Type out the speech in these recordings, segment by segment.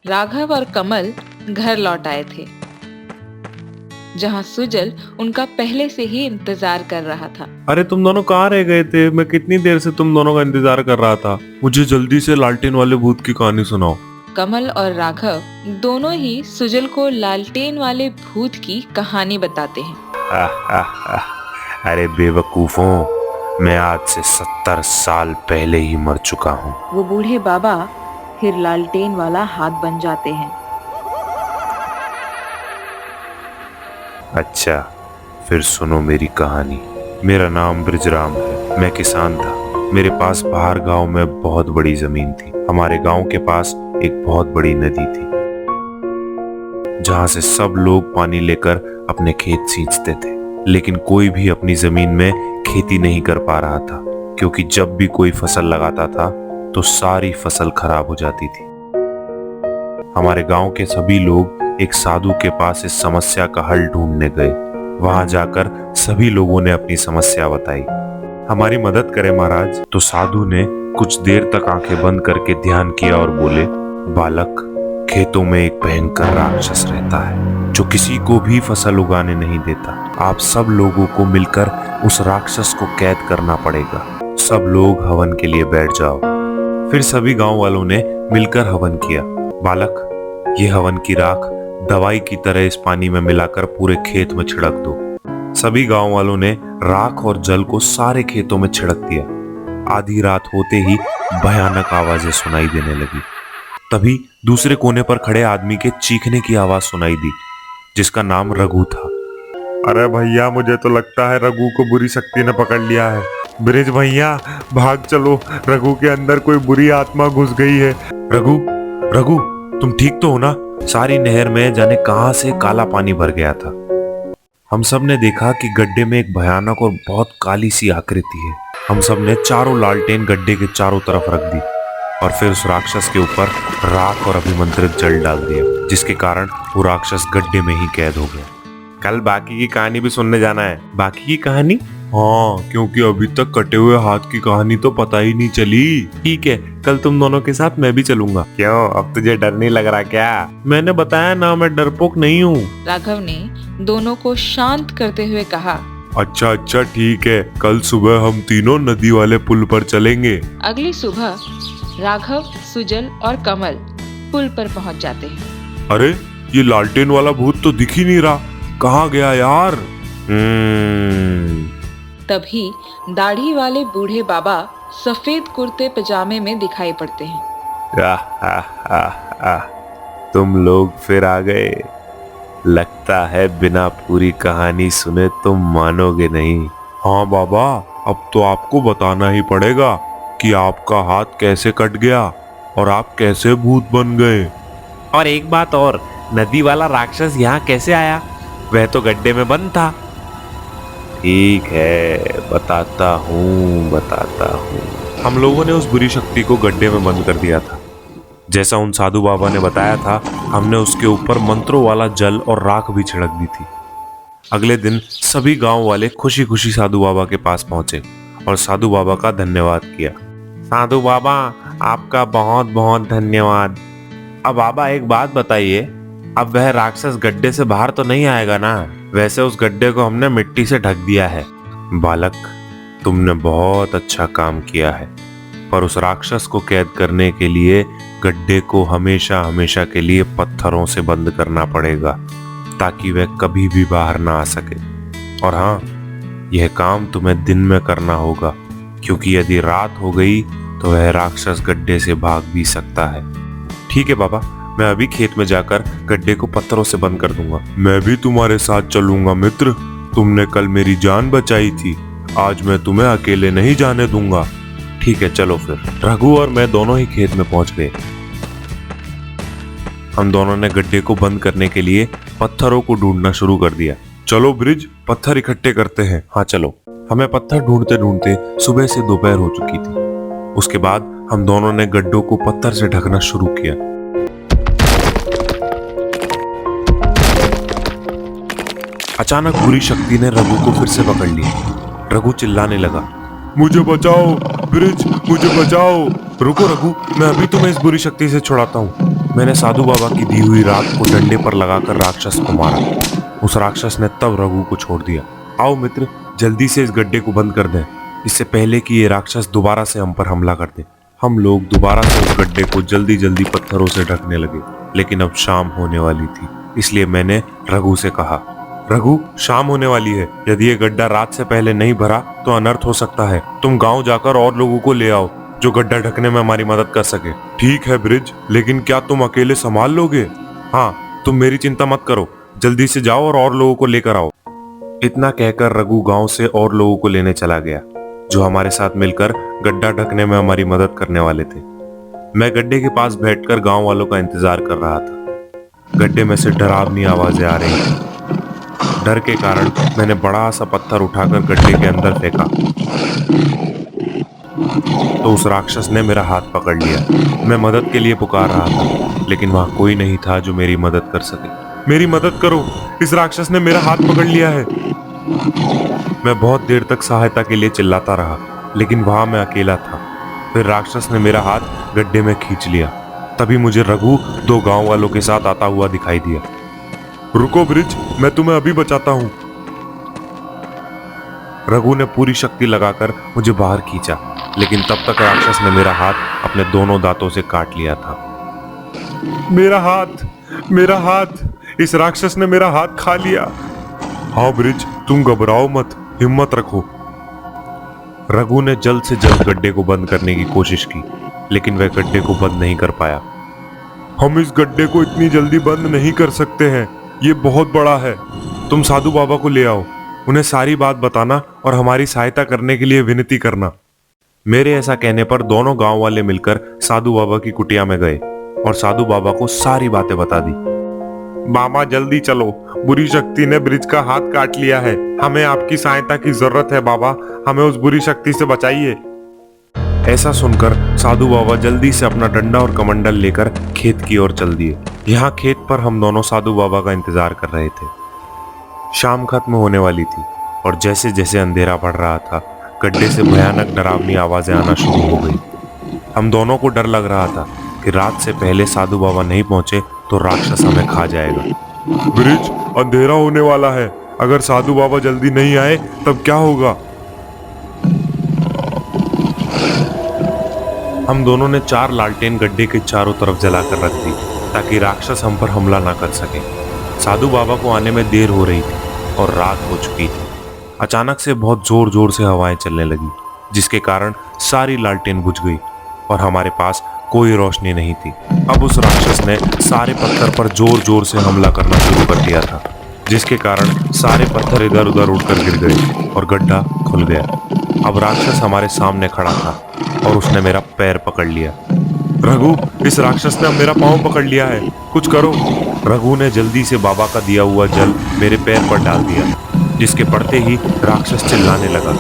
राघव और कमल घर लौट आए थे, जहां सुजल उनका पहले से ही इंतजार कर रहा था। अरे तुम दोनों कहाँ रह गए थे? मैं कितनी देर से तुम दोनों का इंतजार कर रहा था। मुझे जल्दी से लालटेन वाले भूत की कहानी सुनाओ। कमल और राघव दोनों ही सुजल को लालटेन वाले भूत की कहानी बताते हैं। अरे बेवकूफों, मैं आज से 70 साल पहले ही मर चुका हूँ। वो बूढ़े बाबा फिर लालटेन वाला हाथ बन जाते हैं। अच्छा, फिर सुनो मेरी कहानी। मेरा नाम ब्रिजराम है। मैं किसान था। मेरे पास बाहर गांव में बहुत बड़ी जमीन थी। हमारे गांव के पास एक बहुत बड़ी नदी थी, जहां से सब लोग पानी लेकर अपने खेत सींचते थे। लेकिन कोई भी अपनी जमीन में खेती नहीं कर पा रहा था, क्योंकि जब भी कोई फसल लगाता था तो सारी फसल खराब हो जाती थी। हमारे गांव के सभी लोग एक साधु के पास इस समस्या का हल ढूंढने गए। वहां जाकर सभी लोगों ने अपनी समस्या बताई। हमारी मदद करें महाराज। तो साधु ने कुछ देर तक आंखें बंद करके ध्यान किया और बोले, बालक, खेतों में एक भयंकर राक्षस रहता है जो किसी को भी फसल उगाने नहीं देता। आप सब लोगों को मिलकर उस राक्षस को कैद करना पड़ेगा। सब लोग हवन के लिए बैठ जाओ। फिर सभी गांव वालों ने मिलकर हवन किया। बालक, ये हवन की राख दवाई की तरह इस पानी में मिलाकर पूरे खेत में छिड़क दो। सभी गांव वालों ने राख और जल को सारे खेतों में छिड़क दिया। आधी रात होते ही भयानक आवाजें सुनाई देने लगी। तभी दूसरे कोने पर खड़े आदमी के चीखने की आवाज सुनाई दी, जिसका नाम रघु था। अरे भैया, मुझे तो लगता है रघु को बुरी शक्ति ने पकड़ लिया है। ब्रिज भैया, भाग चलो, रघु के अंदर कोई बुरी आत्मा घुस गई है। रघु, रघु, तुम ठीक तो हो ना? सारी नहर में जाने कहां से काला पानी भर गया था। हम सब ने देखा कि गड्ढे में एक भयानक और बहुत काली सी आकृति है। हम सब ने चारों लालटेन गड्ढे के चारों तरफ रख दी और फिर उस राक्षस के ऊपर राख और अभिमंत्रित जल डाल दिया, जिसके कारण वो राक्षस गड्ढे में ही कैद हो गया। कल बाकी की कहानी भी सुनने जाना है। बाकी की कहानी? हाँ, क्योंकि अभी तक कटे हुए हाथ की कहानी तो पता ही नहीं चली। ठीक है, कल तुम दोनों के साथ मैं भी चलूंगा। क्यों, अब तुझे डर नहीं लग रहा क्या? मैंने बताया ना, मैं डरपोक नहीं हूँ। राघव ने दोनों को शांत करते हुए कहा। अच्छा अच्छा, ठीक है, कल सुबह हम तीनों नदी वाले पुल पर चलेंगे। अगली सुबह राघव, सुजल और कमल पुल पर पहुंच जाते हैं। अरे, ये लालटेन वाला भूत तो दिख ही नहीं रहा। कहाँ गया यार? तभी दाढ़ी वाले बूढ़े बाबा सफेद कुर्ते पजामे में दिखाई पड़ते हैं। तुम लोग फिर आ गए। लगता है बिना पूरी कहानी सुने तुम मानोगे नहीं। हाँ बाबा, अब तो आपको बताना ही पड़ेगा कि आपका हाथ कैसे कट गया और आप कैसे भूत बन गए। और एक बात और, नदी वाला राक्षस यहाँ कैसे आया? वह तो गड्ढे में बंद था। ठीक है, बताता हूँ। हम लोगों ने उस बुरी शक्ति को गड्ढे में बंद कर दिया था। जैसा उन साधु बाबा ने बताया था, हमने उसके ऊपर मंत्रों वाला जल और राख भी छिड़क दी थी। अगले दिन सभी गांव वाले खुशी खुशी साधु बाबा के पास पहुंचे और साधु बाबा का धन्यवाद किया। साधु बाबा, आपका बहुत बहुत धन्यवाद। अब बाबा एक बात बताइए, अब वह राक्षस गड्ढे से बाहर तो नहीं आएगा ना? वैसे उस गड्ढे को हमने मिट्टी से ढक दिया है। बालक, तुमने बहुत अच्छा काम किया है, पर उस राक्षस को कैद करने के लिए गड्ढे को हमेशा हमेशा के लिए पत्थरों से बंद करना पड़ेगा, ताकि वह कभी भी बाहर ना आ सके। और हाँ, यह काम तुम्हें दिन में करना होगा, क्योंकि यदि रात हो गई तो वह राक्षस गड्ढे से भाग भी सकता है। ठीक है बाबा, मैं अभी खेत में जाकर गड्ढे को पत्थरों से बंद कर दूंगा। मैं भी तुम्हारे साथ चलूंगा मित्र। तुमने कल मेरी जान बचाई थी, आज मैं तुम्हें अकेले नहीं जाने दूंगा। ठीक है, चलो फिर। रघु और मैं दोनों ही खेत में पहुंच गए। हम दोनों ने गड्ढे को बंद करने के लिए पत्थरों को ढूंढना शुरू कर दिया। चलो ब्रिज, पत्थर इकट्ठे करते हैं। हाँ चलो। हमें पत्थर ढूंढते ढूंढते सुबह से दोपहर हो चुकी थी। उसके बाद हम दोनों ने गड्ढों को पत्थर से ढकना शुरू किया। अचानक बुरी शक्ति ने रघु को फिर से पकड़ लिया। रघु चिल्लाने लगा, मुझे बचाओ ब्रिज, मुझे बचाओ। रुको रघु, मैं अभी तुम्हें इस बुरी शक्ति से छुड़ाता हूँ। मैंने साधु बाबा की दी हुई राख को डंडे पर लगाकर राक्षस को मारा। उस राक्षस ने तब रघु को छोड़ दिया। आओ मित्र, जल्दी से इस गड्ढे को बंद कर दें, इससे पहले कि ये राक्षस दोबारा से हम पर हमला कर दे। हम लोग दोबारा से उस गड्ढे को जल्दी जल्दी पत्थरों से ढकने लगे, लेकिन अब शाम होने वाली थी, इसलिए मैंने रघु से कहा, रघु, शाम होने वाली है। यदि ये गड्ढा रात से पहले नहीं भरा तो अनर्थ हो सकता है। तुम गांव जाकर और लोगों को ले आओ जो गड्ढा ढकने में हमारी मदद कर सके। ठीक है ब्रिज, लेकिन क्या तुम अकेले संभाल लोगे? हाँ, तुम मेरी चिंता मत करो, जल्दी से जाओ और लोगों को लेकर आओ। इतना कहकर रघु गांव से और लोगों को लेने चला गया जो हमारे साथ मिलकर गड्ढा ढकने में हमारी मदद करने वाले थे। मैं गड्ढे के पास बैठकर गांव वालों का इंतजार कर रहा था। गड्ढे में से डरावनी आवाजें आ रही थी। डर के कारण मैंने बड़ा सा पत्थर उठाकर गड्ढे के अंदर फेंका तो उस राक्षस ने मेरा हाथ पकड़ लिया। मैं मदद के लिए पुकार रहा था, लेकिन वहां कोई नहीं था जो मेरी मदद कर सके। मेरी मदद करो, इस राक्षस ने मेरा हाथ पकड़ लिया है। मैं बहुत देर तक सहायता के लिए चिल्लाता रहा, लेकिन वहां मैं अकेला था। फिर राक्षस ने मेरा हाथ गड्ढे में खींच लिया। तभी मुझे रघु 2 गांव वालों के साथ आता हुआ दिखाई दिया। रुको ब्रिज, मैं तुम्हें अभी बचाता हूं। रघु ने पूरी शक्ति लगाकर मुझे बाहर खींचा, लेकिन तब तक राक्षस ने मेरा हाथ अपने दोनों दांतों से काट लिया था। मेरा हाथ, मेरा हाथ, इस राक्षस ने मेरा हाथ खा लिया। हाँ ब्रिज, तुम घबराओ मत, हिम्मत रखो। रघु ने जल्द से जल्द गड्ढे को बंद करने की कोशिश की, लेकिन वह गड्ढे को बंद नहीं कर पाया। हम इस गड्ढे को इतनी जल्दी बंद नहीं कर सकते हैं, ये बहुत बड़ा है। तुम साधु बाबा को ले आओ, उन्हें सारी बात बताना और हमारी सहायता करने के लिए विनती करना। मेरे ऐसा कहने पर दोनों गांव वाले मिलकर साधु बाबा की कुटिया में गए और साधु बाबा को सारी बातें बता दी। मामा जल्दी चलो, बुरी शक्ति ने ब्रिज का हाथ काट लिया है। हमें आपकी सहायता की जरूरत है बाबा, हमें उस बुरी शक्ति से बचाइए। ऐसा सुनकर साधु बाबा जल्दी से अपना डंडा और कमंडल लेकर खेत की ओर चल दिए। यहाँ खेत पर हम दोनों साधु बाबा का इंतजार कर रहे थे। शाम खत्म होने वाली थी और जैसे जैसे अंधेरा बढ़ रहा था, गड्ढे से भयानक डरावनी आवाजें आना शुरू हो गई। हम दोनों को डर लग रहा था कि रात से पहले साधु बाबा नहीं पहुंचे तो राक्षस हमें खा जाएगा। ब्रिज, अंधेरा होने वाला है, अगर साधु बाबा जल्दी नहीं आए तब क्या होगा? हम दोनों ने 4 लालटेन गड्ढे के चारों तरफ जलाकर रख दी ताकि राक्षस हम पर हमला ना कर सके। साधु बाबा को आने में देर हो रही थी और रात हो चुकी थी। अचानक से बहुत जोर जोर से हवाएं चलने लगी, जिसके कारण सारी लालटेन बुझ गई और हमारे पास कोई रोशनी नहीं थी। अब उस राक्षस ने सारे पत्थर पर जोर जोर से हमला करना शुरू कर दिया था, जिसके कारण सारे पत्थर इधर उधर उड़कर गिर गए और गड्ढा खुल गया। अब राक्षस हमारे सामने खड़ा था और उसने मेरा पैर पकड़ लिया। रघु, इस राक्षस ने अब मेरा पाँव पकड़ लिया है, कुछ करो। रघु ने जल्दी से बाबा का दिया हुआ जल मेरे पैर पर डाल दिया, जिसके पड़ते ही राक्षस चिल्लाने लगा।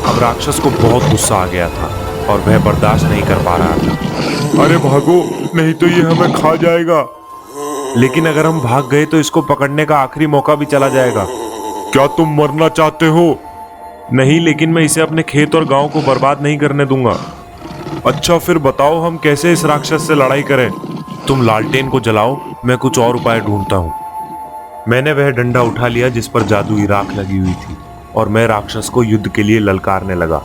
अब राक्षस को बहुत गुस्सा आ गया था और वह बर्दाश्त नहीं कर पा रहा था। अरे भागो, नहीं तो ये हमें खा जाएगा। लेकिन अगर हम भाग गए तो इसको पकड़ने का आखिरी मौका भी चला जाएगा। क्या तुम मरना चाहते हो? नहीं, लेकिन मैं इसे अपने खेत और गांव को बर्बाद नहीं करने दूंगा। अच्छा, फिर बताओ हम कैसे इस राक्षस से लड़ाई करें? तुम लालटेन को जलाओ, मैं कुछ और उपाय ढूंढता हूँ। मैंने वह डंडा उठा लिया जिस पर जादुई राख लगी हुई थी और मैं राक्षस को युद्ध के लिए ललकारने लगा।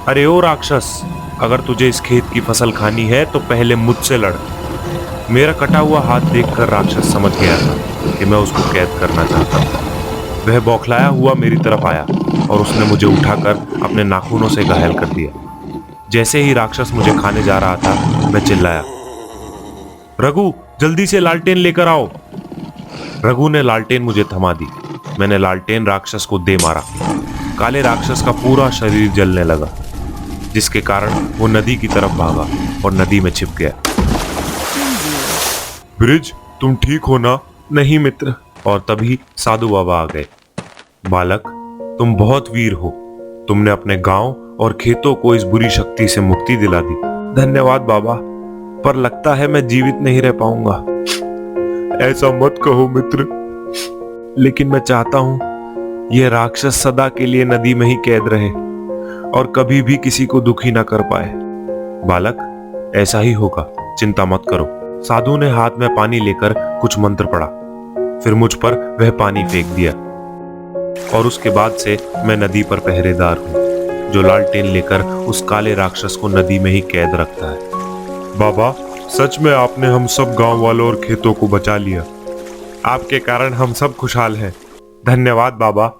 अरे ओ राक्षस, अगर तुझे इस खेत की फसल खानी है तो पहले मुझसे लड़। मेरा कटा हुआ हाथ देखकर राक्षस समझ गया था कि मैं उसको कैद करना चाहता था। वह बौखलाया हुआ मेरी तरफ आया और उसने मुझे उठाकर अपने नाखूनों से घायल कर दिया। जैसे ही राक्षस मुझे खाने जा रहा था, मैं चिल्लाया, रघु, जल्दी से लालटेन लेकर आओ। रघु ने लालटेन मुझे थमा दी। मैंने लालटेन राक्षस को दे मारा। काले राक्षस का पूरा शरीर जलने लगा, जिसके कारण वो नदी की तरफ भागा और नदी में छिप गया। ब्रिज, तुम ठीक हो ना? नहीं मित्र। और तभी साधु बाबा आ गए। बालक, तुम बहुत वीर हो। तुमने अपने गांव और खेतों को इस बुरी शक्ति से मुक्ति दिला दी। धन्यवाद बाबा, पर लगता है मैं जीवित नहीं रह पाऊंगा। ऐसा मत कहो मित्र, लेकिन मैं चाहता हूं यह राक्षस सदा के लिए नदी में ही कैद रहे और कभी भी किसी को दुखी ना कर पाए। बालक, ऐसा ही होगा, चिंता मत करो। साधु ने हाथ में पानी लेकर कुछ मंत्र पढ़ा, फिर मुझ पर वह पानी फेंक दिया और उसके बाद से मैं नदी पर पहरेदार हूँ, जो लालटेन लेकर उस काले राक्षस को नदी में ही कैद रखता है। बाबा, सच में आपने हम सब गांव वालों और खेतों को बचा लिया। आपके कारण हम सब खुशहाल हैं। धन्यवाद बाबा।